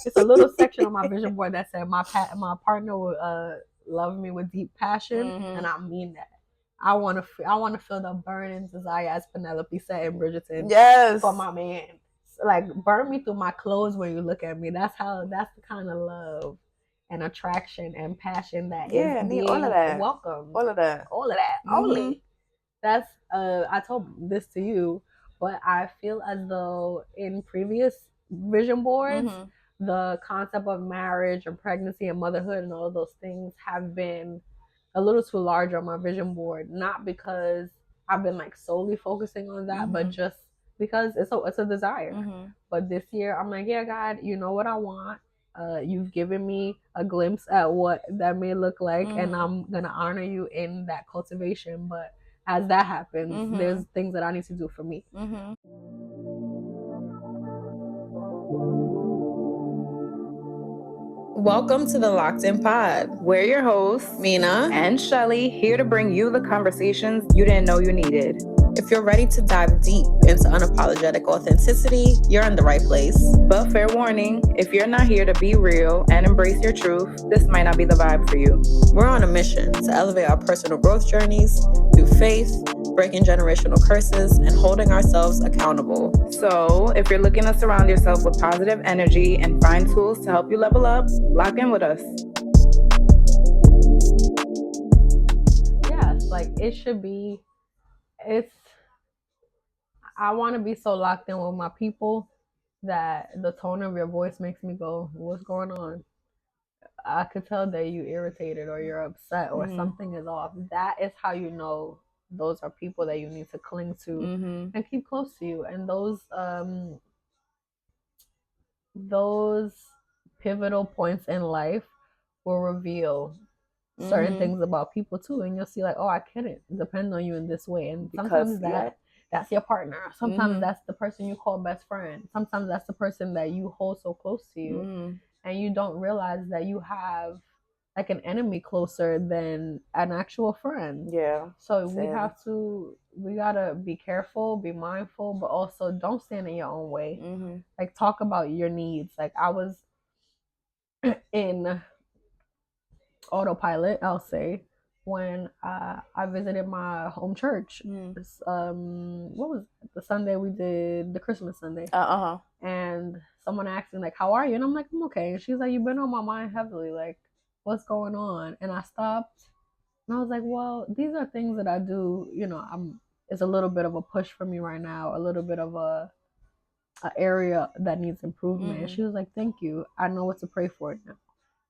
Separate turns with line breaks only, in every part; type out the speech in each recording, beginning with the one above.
it's a little section on my vision board that said my partner will love me with deep passion, and I mean that. I want to feel the burning desire, as Penelope said in Bridgerton.
Yes.
For my man, like burn me through my clothes when you look at me. That's the kind of love and attraction and passion that is being
all of that.
welcomed.
All of that.
Only. That's I told this to you, but I feel as though in previous vision boards, the concept of marriage and pregnancy and motherhood and all of those things have been a little too large on my vision board. Not because I've been like solely focusing on that, but just because it's a desire. But this year I'm like, yeah, God, you know what I want. You've given me a glimpse at what that may look like, and I'm gonna honor you in that cultivation. But as that happens, there's things that I need to do for me.
Welcome to the Loc'd Pod. We're your hosts, Mina and Shelly, here to bring you the conversations you didn't know you needed. If you're ready to dive deep into unapologetic authenticity, you're in the right place. But fair warning, if you're not here to be real and embrace your truth, this might not be the vibe for you. We're on a mission to elevate our personal growth journeys through faith, breaking generational curses, and holding ourselves accountable. So, if you're looking to surround yourself with positive energy and find tools to help you level up, lock in with us.
Yes, like it should be. I want to be so locked in with my people that the tone of your voice makes me go, "What's going on?" I could tell that you irritated or you're upset or something is off. That is how you know those are people that you need to cling to and keep close to you. And those pivotal points in life will reveal certain things about people too, and you'll see like, oh, I couldn't depend on you in this way. And sometimes that's your partner. Sometimes that's the person you call best friend. Sometimes that's the person that you hold so close to you, and you don't realize that you have like an enemy closer than an actual friend.
Yeah.
So we gotta be careful, be mindful, but also don't stand in your own way. Like talk about your needs. Like I was in autopilot, I'll say, when I visited my home church. What was it? The Sunday we did the Christmas Sunday. And someone asked me like, "How are you?" And I'm like, "I'm okay." And she's like, "You've been on my mind heavily. Like, what's going on?" And I stopped, and I was like, "Well, these are things that I do. You know, it's a little bit of a push for me right now. A little bit of a area that needs improvement." And she was like, "Thank you. I know what to pray for now."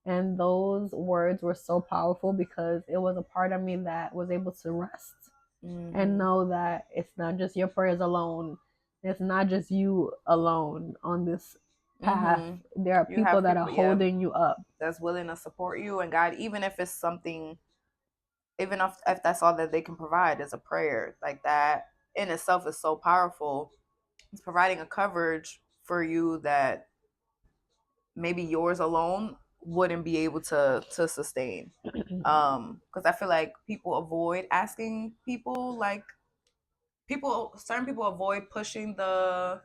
And those words were so powerful because it was a part of me that was able to rest and know that it's not just your prayers alone. It's not just you alone on this path. There are people that are holding you up.
That's willing to support you and God, even if it's something, even if that's all that they can provide is a prayer. Like that in itself is so powerful. It's providing a coverage for you that maybe yours alone wouldn't be able to sustain. Because I feel like people avoid asking people, like certain people avoid pushing the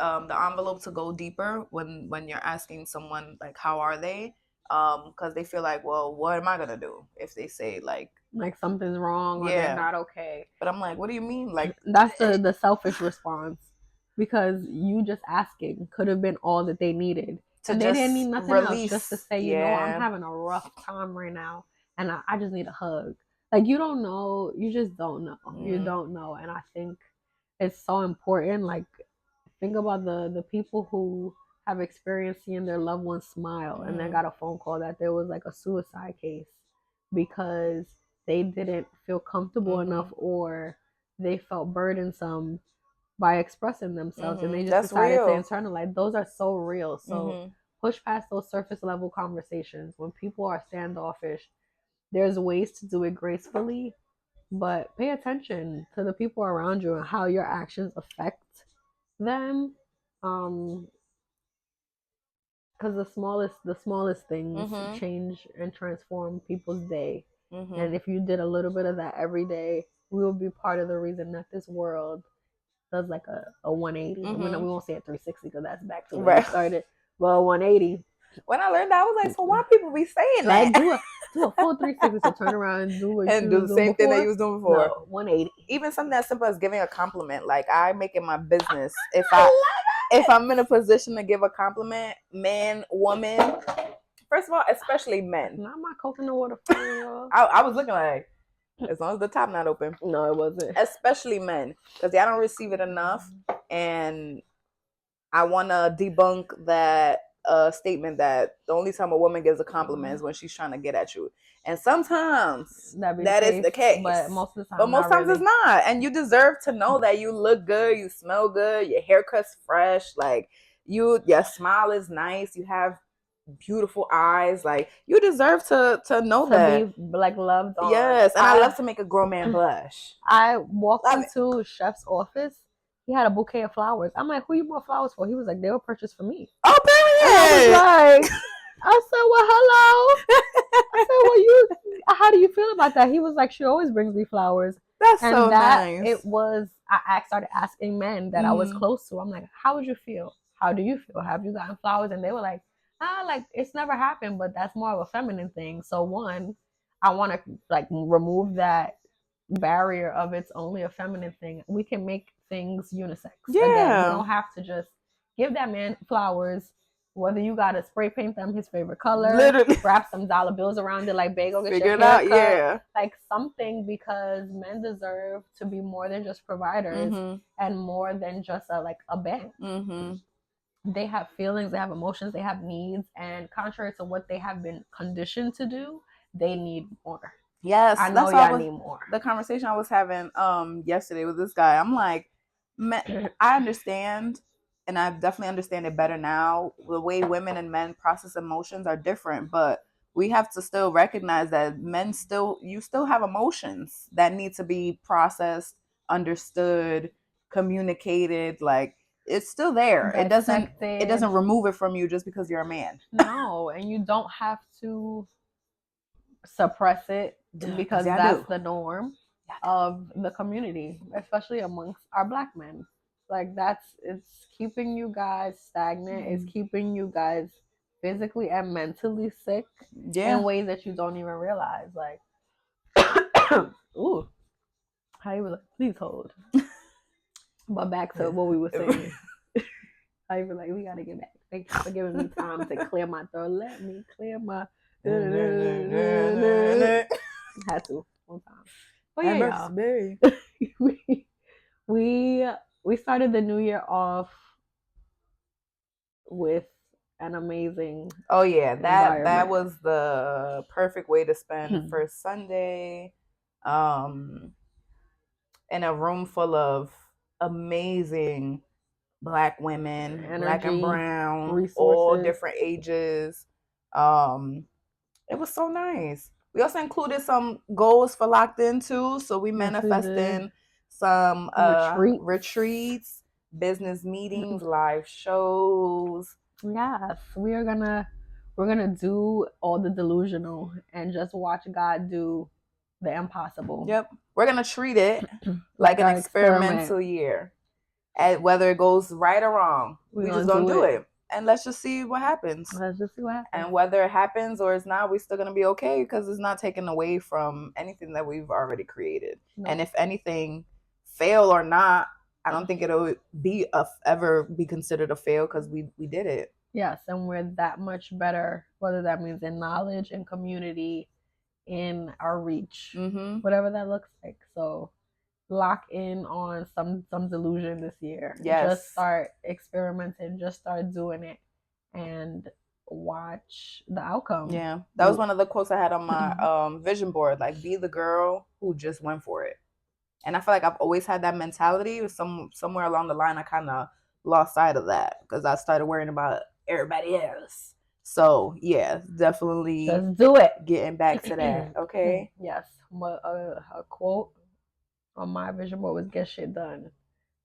envelope to go deeper when you're asking someone like how are they, because they feel like, well, what am I gonna do if they say like
something's wrong or they're not okay.
But I'm like, what do you mean? Like
that's the selfish response, because you just asking could have been all that they needed. And they didn't need nothing else, just to say, you know, I'm having a rough time right now and I just need a hug. Like you don't know, you just don't know. You don't know. And I think it's so important. Like think about the people who have experienced seeing their loved ones smile and then got a phone call that there was like a suicide case because they didn't feel comfortable enough or they felt burdensome by expressing themselves and they just decided to internalize. Those are so real. So push past those surface level conversations. When people are standoffish, there's ways to do it gracefully, but pay attention to the people around you and how your actions affect them. Because the smallest things change and transform people's day. And if you did a little bit of that every day, we will be part of the reason that this world does like a 180. I mean, we won't say a 360 because that's back to where we started. Well, 180.
When I learned that, I was like, so why people be saying that?
Like, do a full 360, so turn around and do what
and
you
do
was
the
doing
same
before.
thing that you was doing before.
No, 180.
Even something as simple as giving a compliment. Like, I make it my business. If I'm in a position to give a compliment, man, woman, first of all, especially men.
Not my coconut water for
I was looking like, as long as the top not open.
No, it wasn't.
Especially men, because I don't receive it enough, and I want to debunk that statement that the only time a woman gives a compliment is when she's trying to get at you. And sometimes that is the case.
But most of the time,
but most times
really.
it's not. And you deserve to know that you look good, you smell good, your haircut's fresh, like your smile is nice, you have beautiful eyes. Like, you deserve to know that.
Be like loved on.
Yes, and I love to make a grown man blush.
I walked into Chef's office. He had a bouquet of flowers. I'm like, who you bought flowers for? He was like, they were purchased for me.
Oh, period.
I was like, I said, well, hello. I said, well, how do you feel about that? He was like, she always brings me flowers.
That's so nice.
It was, I started asking men that I was close to. I'm like, how would you feel? How do you feel? Have you gotten flowers? And they were like, like, it's never happened, but that's more of a feminine thing. So one, I want to like remove that barrier of it's only a feminine thing. We can make things unisex.
Yeah.
Again, you don't have to just give that man flowers. Whether you gotta spray paint them his favorite color, literally wrap some dollar bills around it like bagel, get your haircut, yeah, like something, because men deserve to be more than just providers and more than just a bank. They have feelings, they have emotions, they have needs, and contrary to what they have been conditioned to do, they need more.
Yes,
I know y'all need more.
The conversation I was having yesterday with this guy, I'm like, I understand, and I definitely understand it better now. The way women and men process emotions are different, but we have to still recognize that you still have emotions that need to be processed, understood, communicated. Like, it's still there. It doesn't remove it from you just because you're a man.
No, and you don't have to suppress it because that's the norm of the community, especially amongst our Black men. Like, it's keeping you guys stagnant. It's keeping you guys physically and mentally sick in ways that you don't even realize. Like, ooh, how you was like, please hold. But back to what we were saying. I was like, we gotta get back. Thank you for giving me time to clear my throat. Let me clear my. Had to one time. But yeah, y'all. we started the new year off with an amazing.
Oh yeah, that was the perfect way to spend first Sunday, in a room full of amazing Black women, energy, Black and brown, resources, all different ages. It was so nice. We also included some goals for Locked In too. So we manifested some retreats, business meetings, live shows.
Yes, we're gonna do all the delusional and just watch God do the impossible.
Yep, we're gonna treat it like an experimental year. And whether it goes right or wrong, we just gonna do it. And let's just see what happens. And whether it happens or it's not, we're still gonna be okay, because it's not taken away from anything that we've already created. No. And if anything, fail or not, I don't think it'll be ever be considered a fail, because we did it.
Yes, and we're that much better, whether that means in knowledge, in community, in our reach, whatever that looks like. So lock in on some delusion this year. Yes. Just start experimenting, just start doing it, and watch the outcome.
Yeah, that was one of the quotes I had on my vision board, like, be the girl who just went for it. And I feel like I've always had that mentality. Somewhere along the line I kind of lost sight of that, because I started worrying about everybody else. So yeah, definitely
just do it.
Getting back to that. Okay.
Yes. A quote on my vision board was get shit done.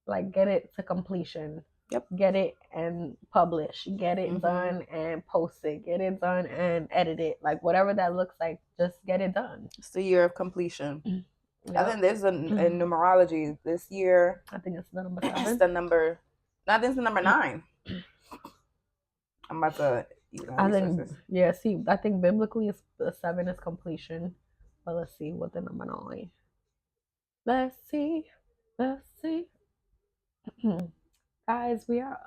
Like, get it to completion. Yep. Get it and publish. Get it done and post it. Get it done and edit it. Like, whatever that looks like, just get it done.
It's the year of completion. Yep. I think there's in numerology this year.
I think it's the number 7.
It's the number. No, I think it's the number 9. I'm about to eat my
resources. I think biblically 7 is completion. But let's see what the number 9. Let's see. Guys, we are.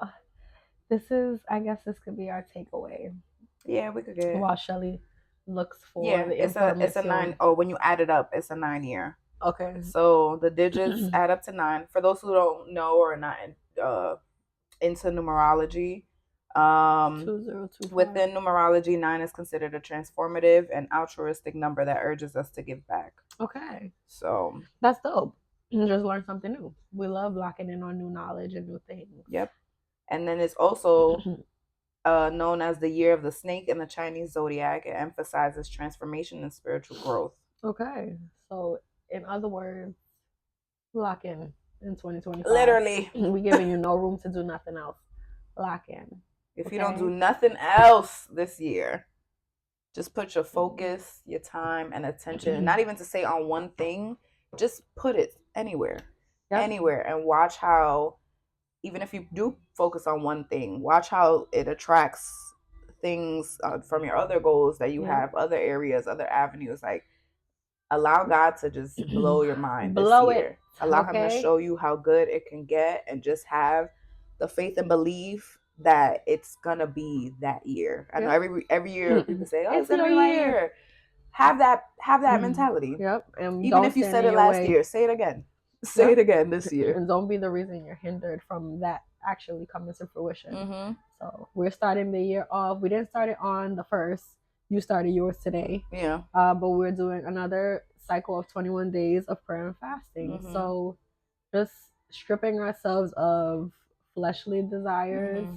I guess this could be our takeaway.
Yeah, we could get.
While Shelly looks for the information.
It's a 9. Oh, when you add it up, it's a 9 year.
Okay.
So the digits add up to 9. For those who don't know or are not into numerology, 2025. Within numerology, 9 is considered a transformative and altruistic number that urges us to give back.
Okay.
So
that's dope. You just learn something new. We love locking in on new knowledge and new things.
Yep. And then it's also known as the year of the snake in the Chinese zodiac. It emphasizes transformation and spiritual growth.
Okay. So in other words, lock in 2025.
Literally.
We giving you no room to do nothing else. Lock in.
If you don't do nothing else this year, just put your focus, your time, and attention, and not even to say on one thing, just put it anywhere. Yep. Anywhere, and watch how, even if you do focus on one thing, watch how it attracts things from your other goals that you have, other areas, other avenues. Like, allow God to just blow your mind this year. Allow him to show you how good it can get, and just have the faith and belief that it's gonna be that year. I know every year people say, "Oh, it's gonna be my year." Have that mentality.
Yep.
And even if you said it last year, say it again. Say it again this year.
And don't be the reason you're hindered from that actually coming to fruition. Mm-hmm. So we're starting the year off. We didn't start it on the 1st. You started yours today.
Yeah.
But we're doing another cycle of 21 days of prayer and fasting. Mm-hmm. So just stripping ourselves of fleshly desires,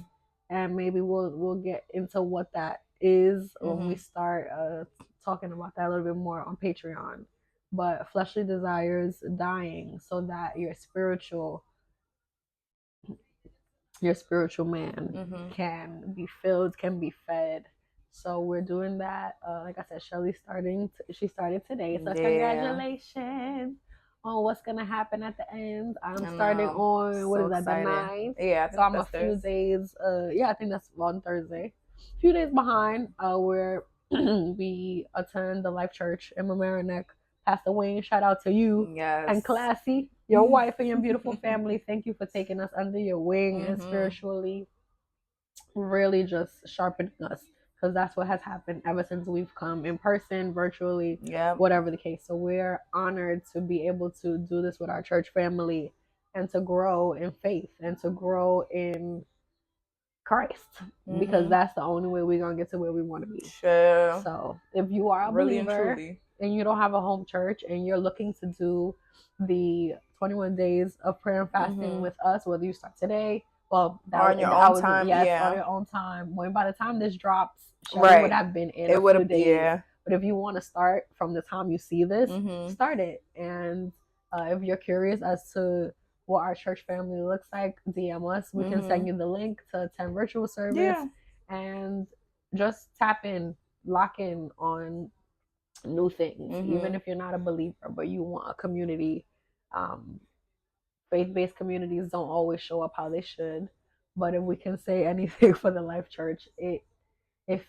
and maybe we'll get into what that is when we start talking about that a little bit more on Patreon. But fleshly desires dying so that your spiritual man can be filled, can be fed. So we're doing that. Like I said, Shelly's she started today. So congratulations on what's gonna happen at the end. I'm starting on what is that, the 9th?
Yeah,
so I'm a few days. I think that's on Thursday. A few days behind. Where we attend the Life Church in Mamaroneck. Pastor Wayne, shout out to you.
Yes.
And Classy, your wife and your beautiful family. Thank you for taking us under your wing and spiritually really just sharpening us, because that's what has happened ever since we've come in person, virtually, whatever the case. So we're honored to be able to do this with our church family and to grow in faith and to grow in Christ, because that's the only way we're going to get to where we want to be.
Sure.
So if you are a believer and you don't have a home church and you're looking to do the 21 days of prayer and fasting with us, whether you start today, well,
on your own time,
on your own time. When by the time this drops, Shelly would have been in a few days. Yeah. But if you want to start from the time you see this, start it. And if you're curious as to what our church family looks like, DM us. We can send you the link to attend virtual service and just tap in, lock in on new things, even if you're not a believer, but you want a community. Faith-based communities don't always show up how they should, but if we can say anything for the Life Church, it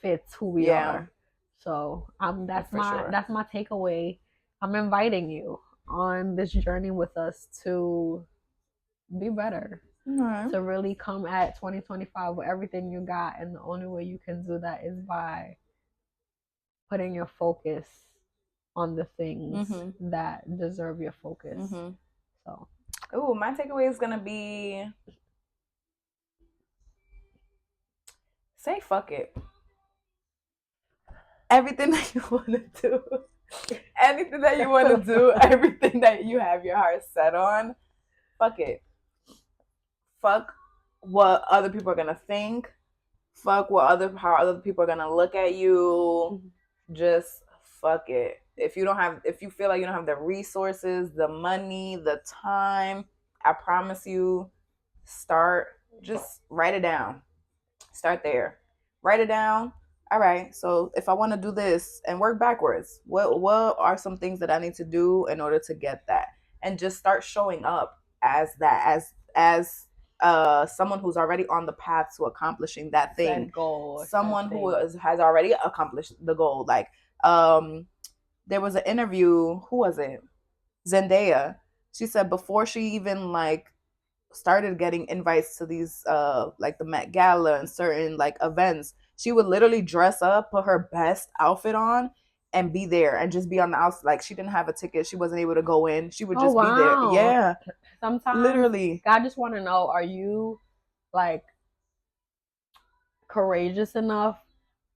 fits who we are. So that's my takeaway. I'm inviting you on this journey with us to be better, to really come at 2025 with everything you got, and the only way you can do that is by putting your focus on the things that deserve your focus. So
my takeaway is gonna be, say fuck it. Everything that you want to do, anything that you want to do, everything that you have your heart set on, fuck it. Fuck what other people are gonna think. Fuck how other people are gonna look at you. Just fuck it. If you feel like you don't have the resources, the money, the time, I promise you, just write it down. Start there. Write it down. All right, so if I want to do this, and work backwards, what are some things that I need to do in order to get that? And just start showing up as that, as someone who's already on the path to accomplishing that thing.
That goal,
someone who has already accomplished the goal. Like, there was an interview. Who was it? Zendaya. She said before she even like started getting invites to these like the Met Gala and certain like events, she would literally dress up, put her best outfit on, and be there and just be on the outside. Like, she didn't have a ticket, she wasn't able to go in, she would just be there. Yeah,
sometimes
literally.
I just want to know, are you like courageous enough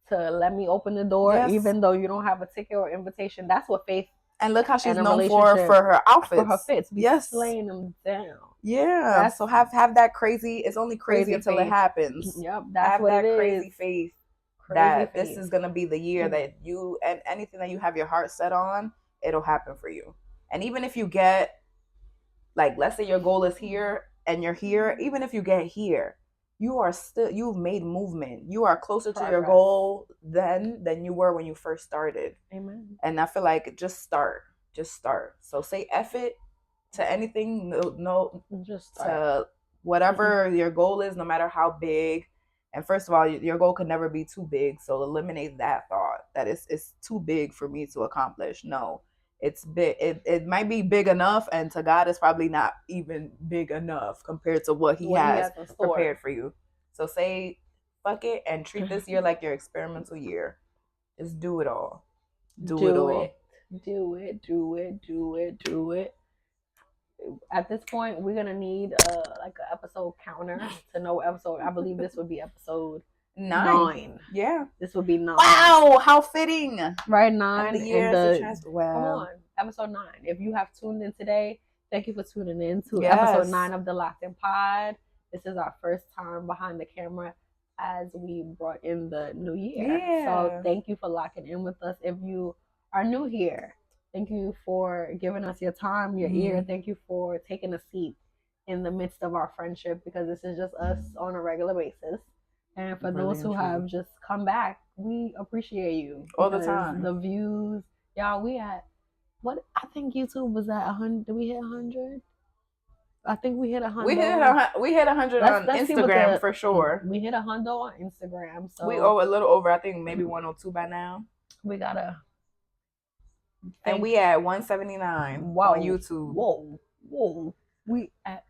to let me open the door, even though you don't have a ticket or invitation? That's what faith.
And look how she's known for her outfits.
For her fits.
Yes.
Laying them down.
Yeah. So have that crazy, it's only crazy until faith. It happens.
Yep. That's have what that it
crazy
is.
Faith that this is going to be the year that you, and anything that you have your heart set on, it'll happen for you. And even if you get, like, let's say your goal is here and you're here, even if you get here, you've made movement. You are closer to your goal than you were when you first started.
Amen.
And I feel like just start. So say F it to anything. No,
just start.
To whatever your goal is, no matter how big. And first of all, your goal could never be too big. So eliminate that thought that it's too big for me to accomplish. No, it's big. It might be big enough, and to God, it's probably not even big enough compared to what He has prepared for you. So say fuck it and treat this year like your experimental year. Just do it all. Do it all.
Do it. At this point, we're gonna need like an episode counter to know episode. I believe this would be episode 9.
Yeah,
this would be 9.
Wow, how fitting!
Right, 9.
And the years
wow. Come on, episode 9. If you have tuned in today, thank you for tuning in to episode 9 of the Locdnpod. This is our first time behind the camera as we brought in the new year.
Yeah.
So thank you for locking in with us. If you are new here, thank you for giving us your time, your ear. Thank you for taking a seat in the midst of our friendship, because this is just us on a regular basis. And for those who have just come back, we appreciate you.
All the time.
The views. Y'all, we at, what? I think YouTube was at 100. Did we hit 100? I think we hit 100.
We hit 100 on Instagram for sure.
We hit 100 on Instagram. So
we owe a little over, I think maybe 102 by now.
We gotta.
And we at 179 on YouTube.
Whoa. We at.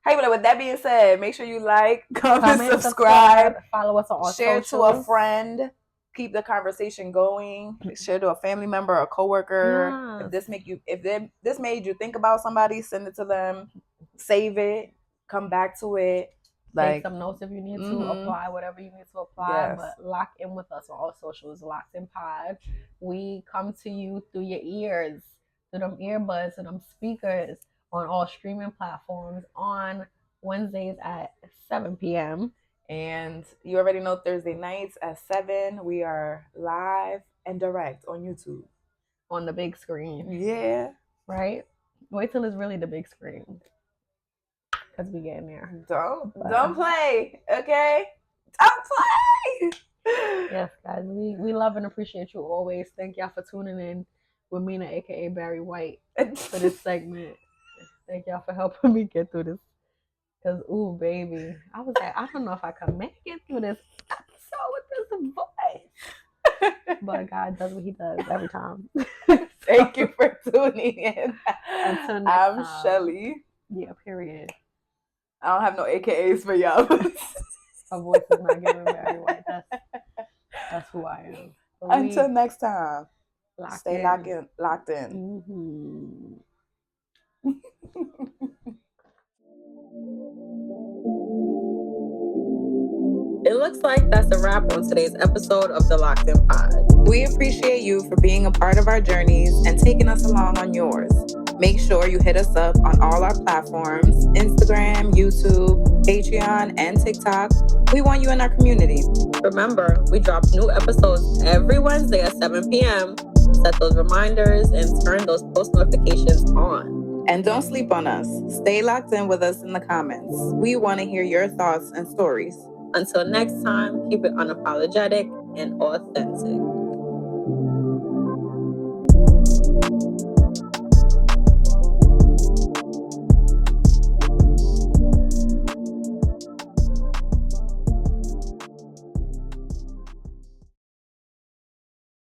Hey, but with that being said, make sure you like, comment, subscribe,
follow us on all
share
socials.
To a friend. Keep the conversation going. Share to a family member, a coworker.
Yes.
If this made you think about somebody, send it to them. Save it. Come back to it.
Take some notes if you need to apply whatever you need to apply.
Yes.
But lock in with us on all socials. Locdnpod. We come to you through your ears, through them earbuds, through them speakers, on all streaming platforms on Wednesdays at 7 p.m.
And you already know Thursday nights at 7, we are live and direct on YouTube.
On the big screen.
Yeah.
Right? Wait till it's really the big screen. Because we getting there.
Don't play, okay? Don't play!
Yes, guys. We love and appreciate you always. Thank y'all for tuning in with Mina, a.k.a. Barry White, for this segment. Thank y'all for helping me get through this. Because, ooh, baby, I was like, I don't know if I can make it through this episode with this voice. But God does what He does every time.
Thank you for tuning in.
Until next
I'm
time.
Shelly.
Yeah, period.
I don't have no AKAs for y'all.
My voice is not giving Barry White. That's who I am.
But until next time, stay locked in.
Mm-hmm.
It looks like that's a wrap on today's episode of the Locdnpod. We appreciate you for being a part of our journeys and taking us along on yours. Make sure you hit us up on all our platforms: Instagram, YouTube, Patreon, and TikTok. We want you in our community. Remember, we drop new episodes every Wednesday at 7 p.m. Set those reminders and turn those post notifications on. And don't sleep on us. Stay locked in with us in the comments. We want to hear your thoughts and stories. Until next time, keep it unapologetic and authentic.